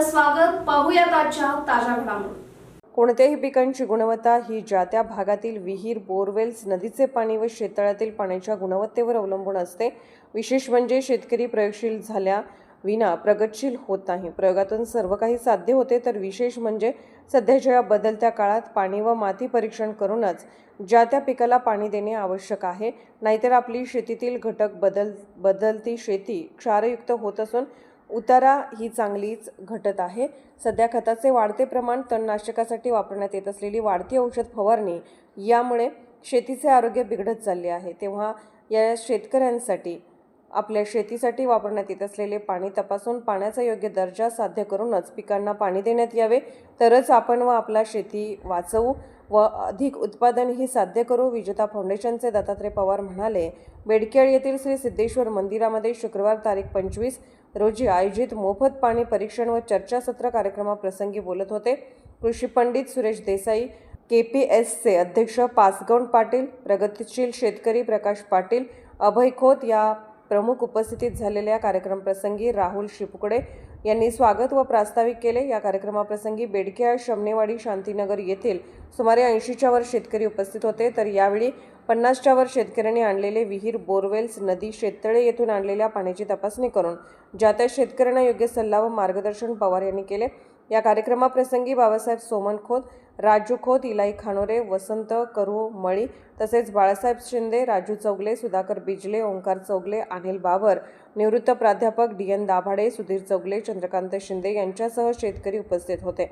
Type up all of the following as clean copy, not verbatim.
आपलं स्वागत. पाहूयात आजच्या ताज्या घडामोडी. कोणत्याही पिकांची गुणवत्ता ही ज्या त्या भागातील विहीर, बोरवेल्स, नदीचे पाणी व शेततळ्यातील पाण्याच्या गुणवत्तेवर अवलंबून असते. विशेष म्हणजे शेतकरी प्रयोगशील झाल्या विना प्रगतशील होत नाही. प्रयोगातून सर्व काही साध्य होते. तर विशेष म्हणजे सध्याच्या या बदलत्या काळात पाणी व माती परीक्षण करूनच ज्या त्या पिकाला पाणी देणे आवश्यक आहे. नाहीतर आपली शेतीतील घटक बदलती शेती क्षारयुक्त होत असून उतारा ही चांगलीच घटत आहे. सध्या खताचे वाढते प्रमाण, तणनाशकासाठी वापरण्यात येत असलेली वाढती औषध फवारणी यामुळे शेतीचे आरोग्य बिघडत चालले आहे. तेव्हा या शेतकऱ्यांसाठी आपल्या शेतीसाठी वापरण्यात येत असलेले पाणी तपासून पाण्याचा योग्य दर्जा साध्य करूनच पिकांना पाणी देण्यात यावे. तरच आपण व आपला शेती वाचवू व अधिक उत्पादनही साध्य करू. विजेता फाउंडेशनचे दत्तात्रय पवार म्हणाले. बेडकेळ येथील श्री सिद्धेश्वर मंदिरामध्ये शुक्रवार तारीख 25 रोजी आयोजित मोफत पाणी परीक्षण व चर्चासत्र कार्यक्रमाप्रसंगी बोलत होते. कृषी पंडित सुरेश देसाई, KPSचे अध्यक्ष पासगौंड पाटील, प्रगतीशील शेतकरी प्रकाश पाटील, अभय खोत या प्रमुख उपस्थितीत झालेल्या कार्यक्रमप्रसंगी राहुल शिपुकडे यांनी स्वागत व प्रास्ताविक केले. या कार्यक्रमाप्रसंगी बेडकेळ, शमनेवाडी, शांतीनगर येथील सुमारे 80च्या वर शेतकरी उपस्थित होते. तर यावेळी 50च्या वर शेतकऱ्यांनी आणलेले विहीर, बोरवेल्स, नदी, शेततळे येथून आणलेल्या पाण्याची तपासणी करून ज्या त्या शेतकऱ्यांना योग्य सल्ला व मार्गदर्शन पवार यांनी केले. या कार्यक्रमाप्रसंगी बाबासाहेब सोमन खोत, राजू खोत, इलाई खानोरे, वसंत करू मळी तसेच बाळासाहेब शिंदे, राजू चौगले, सुधाकर बिजले, ओंकार चौगले, अनिल बाबर, निवृत्त प्राध्यापक DN दाभाडे, सुधीर चौगले, चंद्रकांत शिंदे यांच्यासह शेतकरी उपस्थित होते.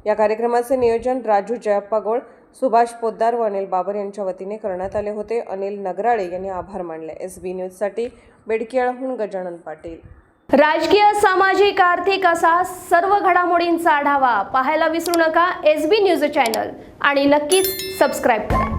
या कार्यक्रमाचे नियोजन राजू जयप्पा गोळ, सुभाष पोद्दार व अनिल बाबर यांच्या वतीने करण्यात आले होते. अनिल नगराळे यांनी आभार मानले. SB न्यूजसाठी बेडकेळहून गजानन पाटील. राजकीय, सामाजिक, आर्थिक असा सर्व घडामोडींचा आढावा पाहायला विसरू नका SB न्यूज चॅनल आणि नक्कीच सबस्क्राईब करा.